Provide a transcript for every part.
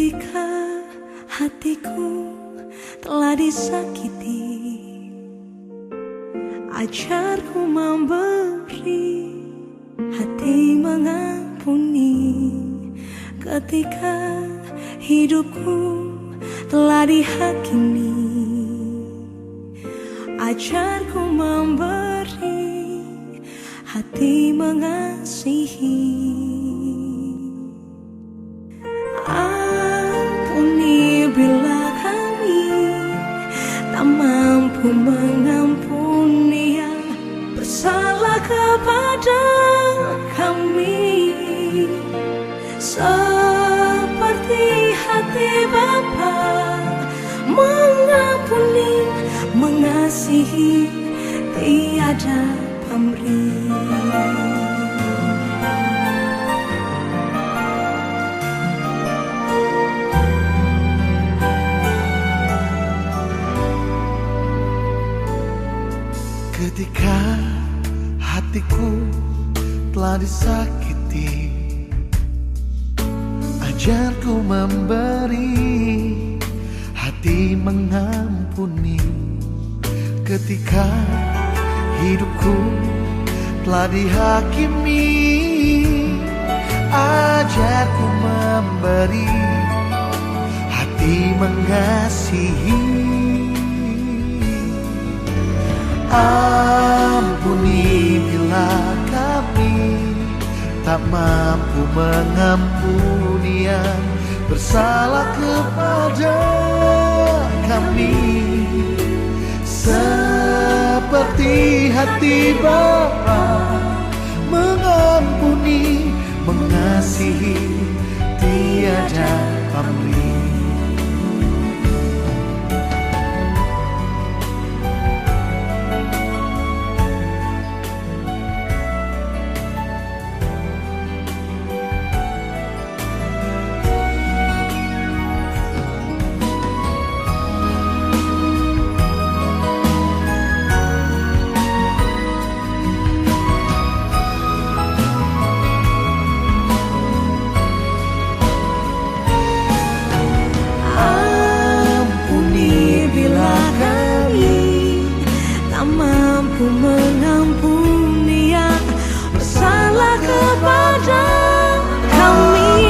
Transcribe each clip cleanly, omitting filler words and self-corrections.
Ketika hatiku telah disakiti, ajarku memberi, hati mengampuni. Ketika hidupku telah dihakimi, ajarku memberi, hati mengasihi. Ampuni bila kami tak mampu mengampuni yang bersalah kepada kami, seperti hati Bapa mengampuni, mengasihi, tiada pamrih. Ketika hatiku telah disakiti, ajarku memberi, hati mengampuni. Ketika hidupku telah dihakimi, ajarku memberi, hati mengasihi. Ampuni bila kami tak mampu mengampuni yang bersalah kepada kami, seperti hati Bapa mengampuni, mengasihi, tiada pamrih. Mengampuni yang bersalah kepada kami,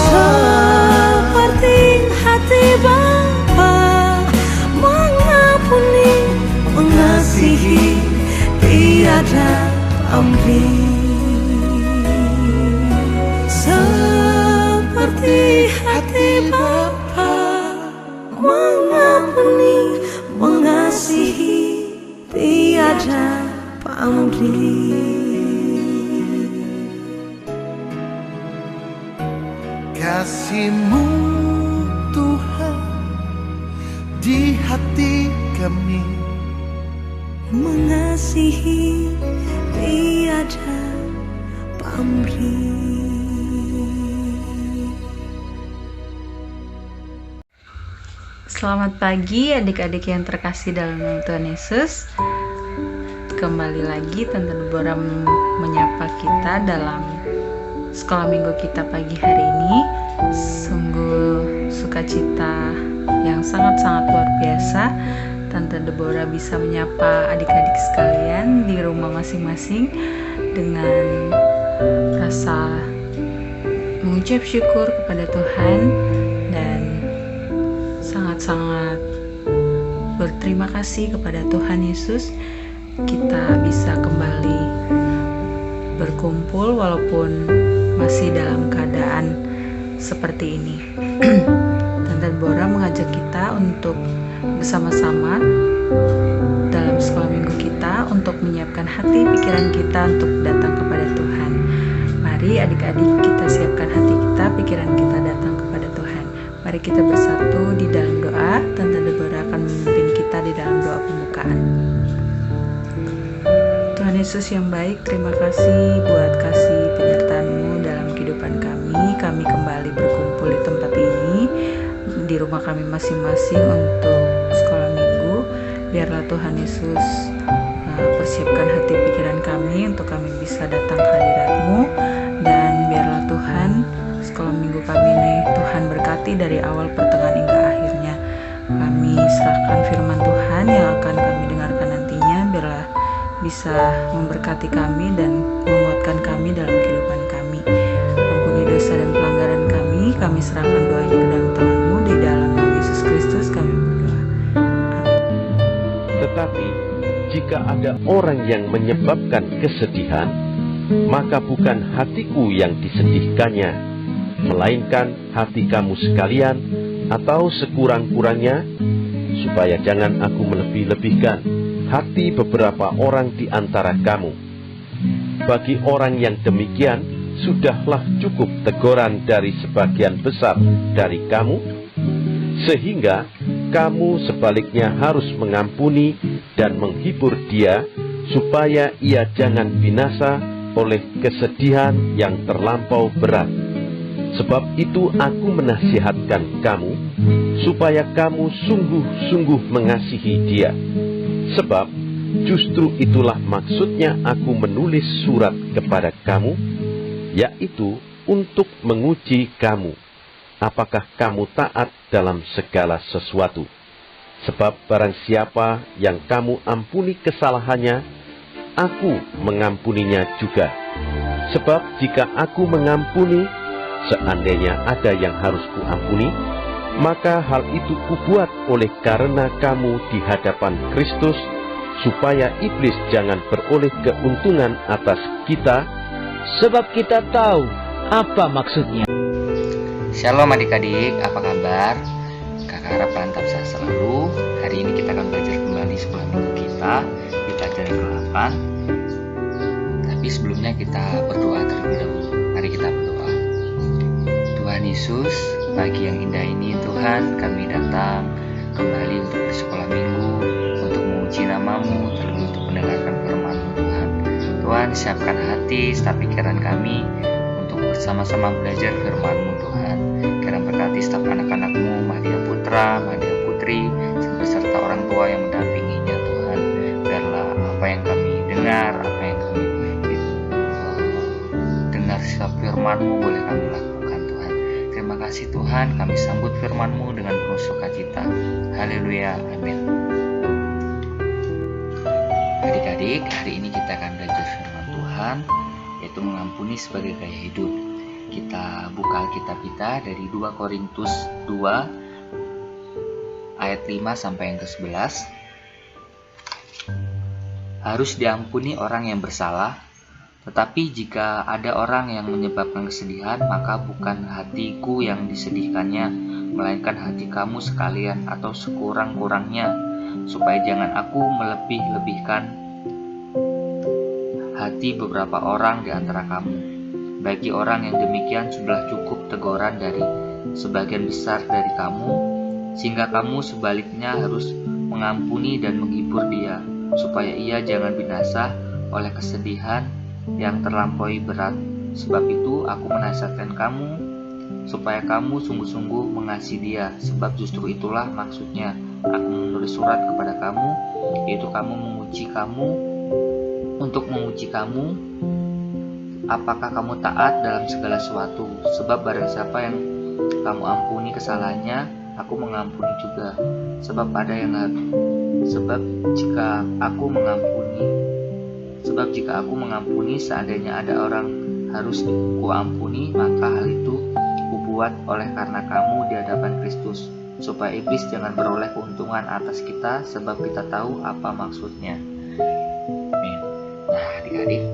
seperti hati Bapa mengampuni, mengasihi, tiada pamrih. Seperti hati Bapa mengampuni, mengasihi, tiada pamrih. Kasih-Mu Tuhan di hati kami, mengasihi, tiada pamrih. Selamat pagi adik-adik yang terkasih dalam nama Tuhan Yesus. Kembali lagi Tante Deborah menyapa kita dalam sekolah minggu kita pagi hari ini. Sungguh sukacita yang sangat-sangat luar biasa Tante Deborah bisa menyapa adik-adik sekalian di rumah masing-masing dengan rasa mengucap syukur kepada Tuhan dan sangat-sangat berterima kasih kepada Tuhan Yesus. Kita bisa kembali berkumpul walaupun masih dalam keadaan seperti ini. Tante Deborah mengajak kita untuk bersama-sama dalam sekolah minggu kita untuk menyiapkan hati pikiran kita untuk datang kepada Tuhan. Mari adik-adik kita siapkan hati kita, pikiran kita datang kepada Tuhan. Mari kita bersatu di dalam doa. Tante Deborah akan memimpin kita di dalam doa pembukaan. Tuhan Yesus yang baik, terima kasih buat kasih penyertaan-Mu dalam kehidupan kami. Kami kembali berkumpul di tempat ini, di rumah kami masing-masing untuk sekolah minggu. Biarlah Tuhan Yesus persiapkan hati pikiran kami untuk kami bisa datang ke hadirat-Mu, dan biarlah Tuhan sekolah minggu kami ini. Tuhan berkati dari awal pertengahan hingga akhirnya. Kami serahkan firman Tuhan yang akan kami dengarkan nantinya, biarlah bisa memberkati kami dan menguatkan kami dalam kehidupan kami. Ampuni dosa dan pelanggaran kami serahkan doanya ke dalam tangan-Mu. Di dalam nama Yesus Kristus kami berdoa. Tetapi jika ada orang yang menyebabkan kesedihan, maka bukan hatiku yang disedihkannya, melainkan hati kamu sekalian, atau sekurang-kurangnya, supaya jangan aku melebih-lebihkan hati beberapa orang di antara kamu. Bagi orang yang demikian, sudahlah cukup teguran dari sebagian besar dari kamu, sehingga kamu sebaliknya harus mengampuni dan menghibur dia, supaya ia jangan binasa oleh kesedihan yang terlampau berat. Sebab itu aku menasihatkan kamu, supaya kamu sungguh-sungguh mengasihi dia. Sebab justru itulah maksudnya aku menulis surat kepada kamu, yaitu untuk menguji kamu, apakah kamu taat dalam segala sesuatu. Sebab barang siapa yang kamu ampuni kesalahannya, aku mengampuninya juga. Sebab jika aku mengampuni, seandainya ada yang harus kuampuni, maka hal itu kubuat oleh karena kamu di hadapan Kristus, supaya iblis jangan beroleh keuntungan atas kita, sebab kita tahu apa maksudnya. Shalom adik-adik, apa kabar? Kakak harap kalian tetap sehat selalu. Hari ini kita akan belajar kembali sekolah minggu kita di pelajaran ke-8. Tapi sebelumnya kita berdoa terlebih dahulu. Mari kita berdoa. Tuhan Yesus, pagi yang indah ini Tuhan, kami datang kembali untuk bersekolah minggu, untuk menguji nama-Mu, terlebih untuk mendengarkan firman-Mu Tuhan. Tuhan, siapkan hati, setiap pikiran kami untuk bersama-sama belajar firman-Mu Tuhan. Kiranya berkati setiap anak-anak-Mu, Mahdia Putra, Mahdia Putri, beserta orang tua yang mendampinginya Tuhan. Biarlah apa yang kami dengar, apa yang kami dengar setiap firman-Mu boleh kami lakukan Tuhan. Terima kasih Tuhan, kami sambut firman-Mu dengan penuh sukacita. Haleluya, amin. Adik-adik, hari ini kita akan belajar firman Tuhan, yaitu mengampuni sebagai gaya hidup. Kita buka Alkitab kita dari 2 Korintus 2 ayat 5 sampai yang ke-11. Harus diampuni orang yang bersalah, tetapi jika ada orang yang menyebabkan kesedihan, maka bukan hatiku yang disedihkannya, melainkan hati kamu sekalian atau sekurang-kurangnya, supaya jangan aku melebih-lebihkan hati beberapa orang di antara kamu. Bagi orang yang demikian sudah cukup teguran dari sebagian besar dari kamu, sehingga kamu sebaliknya harus mengampuni dan menghibur dia, supaya ia jangan binasa oleh kesedihan yang terlampaui berat. Sebab itu aku menasihatkan kamu, supaya kamu sungguh-sungguh mengasihi dia. Sebab justru itulah maksudnya aku menulis surat kepada kamu, yaitu untuk menguji kamu, apakah kamu taat dalam segala sesuatu. Sebab barang siapa yang kamu ampuni kesalahannya, aku mengampuni juga. Sebab jika aku mengampuni, seandainya ada orang harus kuampuni, maka hal itu kubuat oleh karena kamu di hadapan Kristus, supaya iblis jangan beroleh keuntungan atas kita, sebab kita tahu apa maksudnya. Amin. Nah, adik-adik,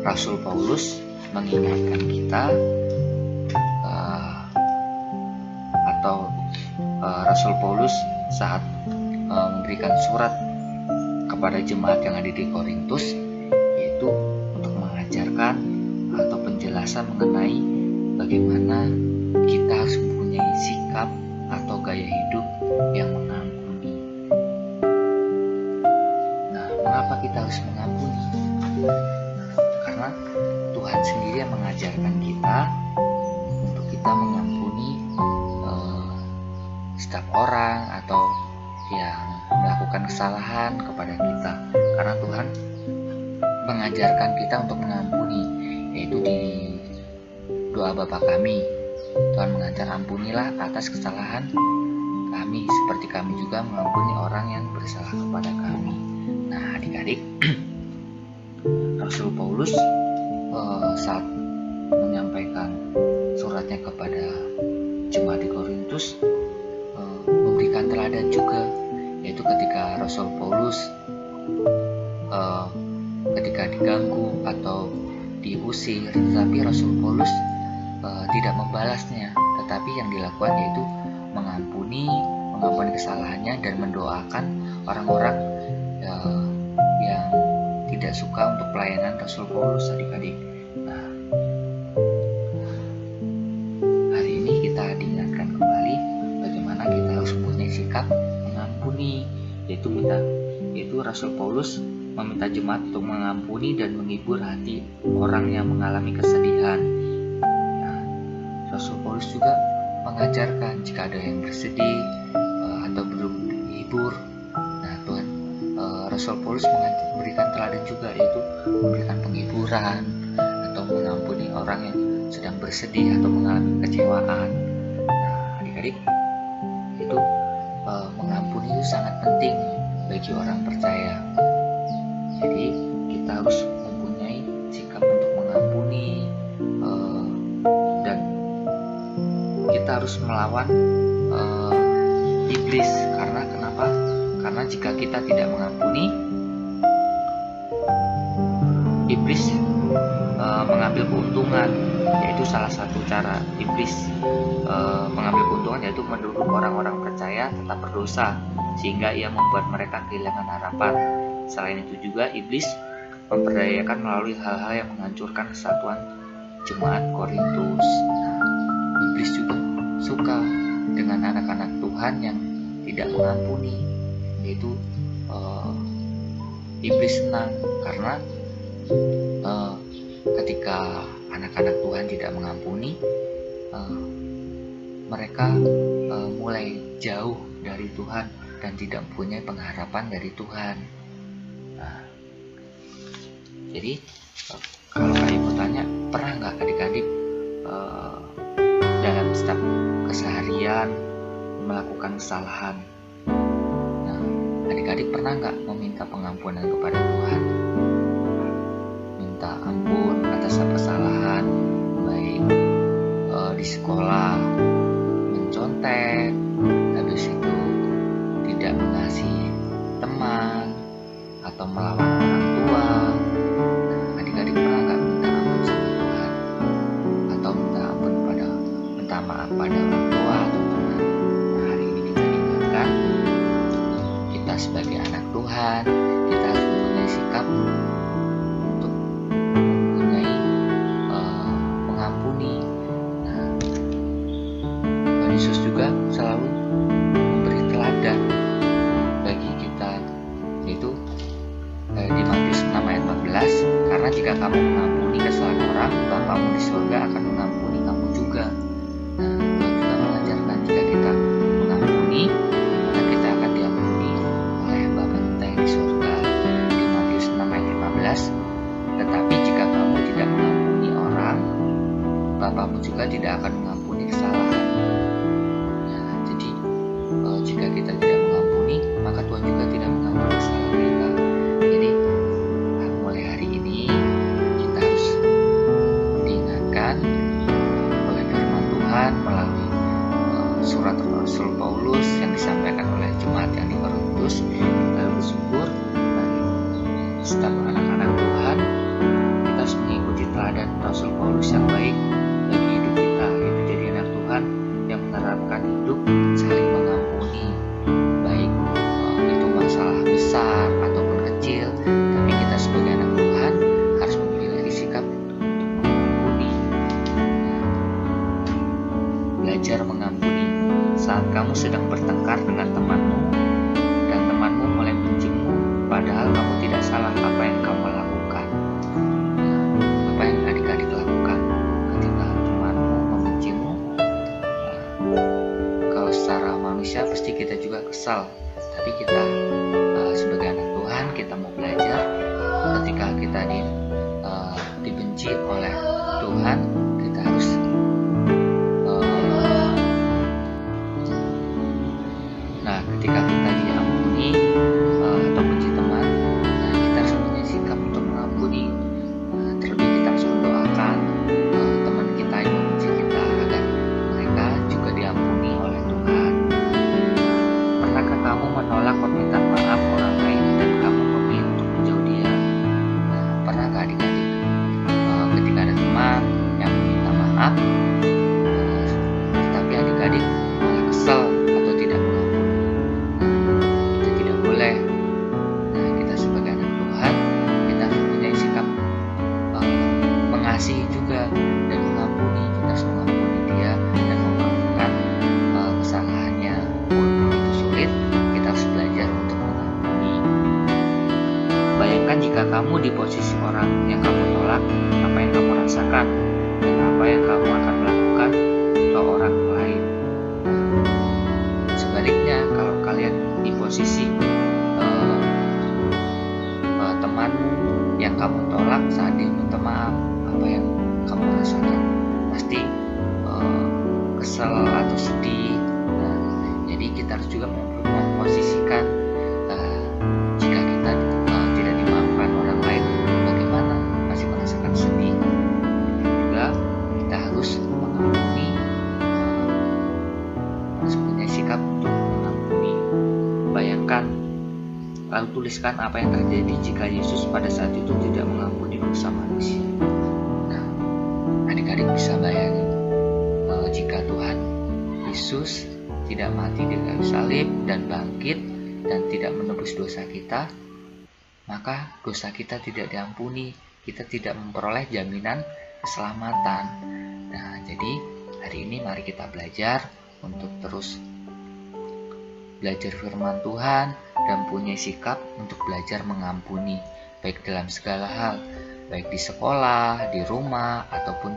Rasul Paulus mengingatkan kita, Rasul Paulus saat memberikan surat kepada jemaat yang ada di Korintus, yaitu untuk mengajarkan atau penjelasan mengenai bagaimana kita harus mempunyai sikap atau gaya hidup yang mengampuni. Nah, mengapa kita harus mengampuni? Karena Tuhan sendiri yang mengajarkan kita untuk kita mengampuni setiap orang atau yang melakukan kesalahan kepada kita. Karena Tuhan mengajarkan kita untuk mengampuni, yaitu di doa Bapa kami. Tuhan mengajar, ampunilah atas kesalahan kami, seperti kami juga mengampuni orang yang bersalah kepada kami. Nah, adik-adik, Rasul Paulus saat menyampaikan suratnya kepada jemaat di Korintus memberikan teladan juga, yaitu ketika Rasul Paulus ketika diganggu atau diusir, tetapi Rasul Paulus tidak membalasnya, tetapi yang dilakukan yaitu mengampuni kesalahannya dan mendoakan orang-orang yang tidak suka untuk pelayanan Rasul Paulus, adik-adik. Nah, hari ini kita diingatkan kembali bagaimana kita harus punya sikap mengampuni, yaitu Rasul Paulus meminta jemaat untuk mengampuni dan menghibur hati orang yang mengalami kesedihan. Nah, Rasul Paulus juga mengajarkan jika ada yang bersedih atau belum dihibur. Nah, Rasul Paulus memberikan teladan juga, yaitu memberikan penghiburan atau mengampuni orang yang sedang bersedih atau mengalami kecewaan. Nah, adik-adik, itu mengampuni itu sangat penting bagi orang percaya. Jadi kita harus mempunyai sikap untuk mengampuni dan kita harus melawan iblis. Karena kenapa? Karena jika kita tidak mengampuni, iblis mengambil keuntungan, yaitu salah satu cara iblis mengambil keuntungan, yaitu mendorong orang-orang percaya tetap berdosa sehingga ia membuat mereka kehilangan harapan. Selain itu juga iblis memperdayakan melalui hal-hal yang menghancurkan kesatuan jemaat Korintus. Nah, iblis juga suka dengan anak-anak Tuhan yang tidak mengampuni, yaitu iblis senang karena ketika anak-anak Tuhan tidak mengampuni, mereka mulai jauh dari Tuhan dan tidak mempunyai pengharapan dari Tuhan. Nah, jadi kalau kalian mau tanya, pernah nggak adik-adik dalam setiap keseharian melakukan kesalahan? Nah, adik-adik pernah nggak meminta pengampunan kepada Tuhan? Minta ampun atas kesalahan, baik di sekolah, mencontek, habis itu tidak mengasihi teman, atau melawan orang tua. Nah, adik-adik pernah nggak minta ampun sama Tuhan, atau minta maaf pada orang tua atau teman? Nah, hari ini kita diingatkan, kita sebagai anak Tuhan, kita harus mempunyai sikap untuk mempunyai mengampuni. Nah, Tuhan Yesus juga selalu memberi teladan bagi kita, yaitu di Matius 6 ayat 14, karena jika kamu mengampuni kesalahan orang, Bapamu di surga akan mengampuni kamu juga. Nah, Tuhan juga mengajarkan jika kita mengampuni, maka kita akan diampuni oleh Bapa kita yang di surga. Di Matius 6 ayat 15, tetapi jika kamu tidak mengampuni orang, Bapamu juga tidak akan mengampuni kesalahan. Nah, jadi jika kita tidak mengampuni, maka Tuhan juga tidak mengampuni kesalahan kita. Jadi mulai hari ini kita harus diingatkan oleh firman Tuhan melalui surat Rasul Paulus yang disampaikan oleh jemaat yang di Korintus. Kita bersyukur bagi setiap anak-anak Tuhan, kita harus mengikuti teladan Rasul Paulus yang baik bagi hidup kita, yaitu jadi anak Tuhan yang menerapkan hidup saling mengampuni, baik itu masalah besar ataupun kecil, tapi kita sebagai anak Tuhan harus memiliki sikap untuk mengampuni. Belajar mengampuni saat kamu sedang bertengkar dengan temanmu dan temanmu mulai membencimu, padahal kamu tidak salah apa yang kamu lakukan. Apa yang adik-adik lakukan ketika temanmu membencimu? Kalau secara manusia pasti kita juga kesal, tapi kita sebagai anak Tuhan, kita mau belajar ketika kita dibenci oleh Tuhan, kita harus kesel atau sedih. Nah, jadi kita harus juga memposisikan jika kita tidak dimaafkan orang lain, bagaimana, masih merasakan sedih. Juga kita harus mengampuni, harus punya sikap untuk mengampuni. Bayangkan, lalu tuliskan apa yang terjadi jika Yesus pada saat itu tidak mengampuni dosa manusia. Nah, adik-adik bisa bayangin jika Tuhan Yesus tidak mati di kayu salib dan bangkit dan tidak menebus dosa kita, maka dosa kita tidak diampuni, kita tidak memperoleh jaminan keselamatan. Nah, jadi hari ini mari kita belajar untuk terus belajar firman Tuhan dan punya sikap untuk belajar mengampuni, baik dalam segala hal, baik di sekolah, di rumah, ataupun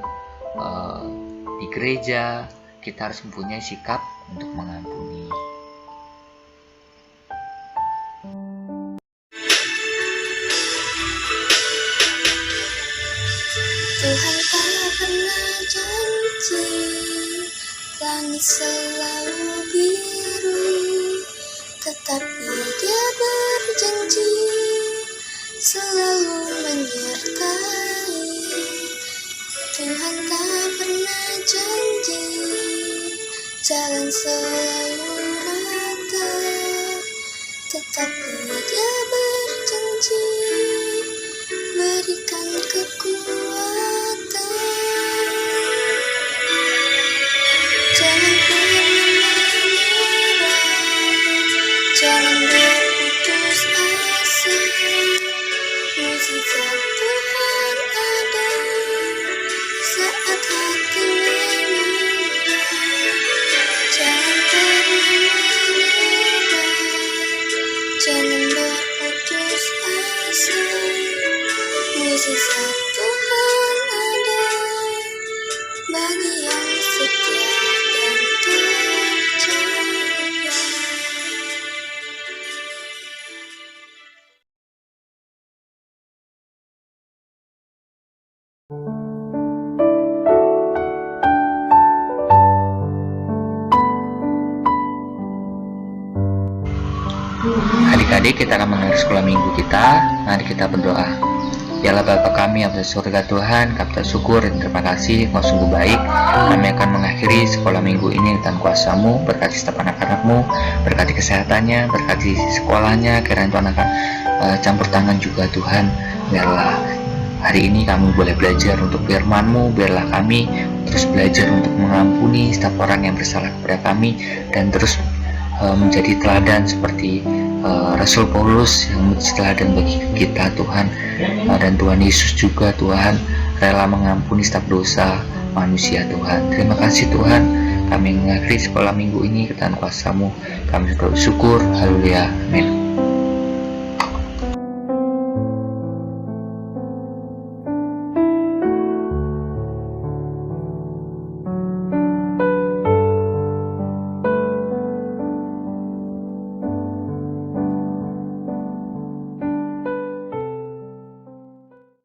di gereja. Kita harus mempunyai sikap untuk mengampuni. Tuhan tak pernah janji langit selalu biru, tetapi Dia berjanji selalu menyertai. Tuhan tak pernah janji jalan selalu rata, tetapi Dia berjanji berikan kekuatan. Jangan pernah menyerah, jangan berputus asa. Mukjizat Tuhan ada saat hati menyerah. Jangan pernah menyerah, jangan berputus asa. Mukjizat Tuhan ada bagi yang setia dan percaya. Adik-adik, kita akan mengakhiri sekolah minggu kita. Mari kita berdoa. Dialah Bapa kami yang di surga Tuhan, kami syukur dan terima kasih, Engkau sungguh baik. Kami akan mengakhiri sekolah minggu ini dengan kuasa-Mu, berkati setiap anak-anak-Mu, berkati kesehatannya, berkati sekolahnya, kiranya Tuhan akan campur tangan juga Tuhan. Biarlah hari ini kami boleh belajar untuk firman-Mu, biarlah kami terus belajar untuk mengampuni setiap orang yang bersalah kepada kami, dan terus menjadi teladan seperti Rasul Paulus yang menjadi teladan bagi kita Tuhan, dan Tuhan Yesus juga Tuhan rela mengampuni setiap dosa manusia Tuhan. Terima kasih Tuhan, kami mengakhiri sekolah minggu ini ke dalam kuasa-Mu. Kami bersyukur, haleluya, amin.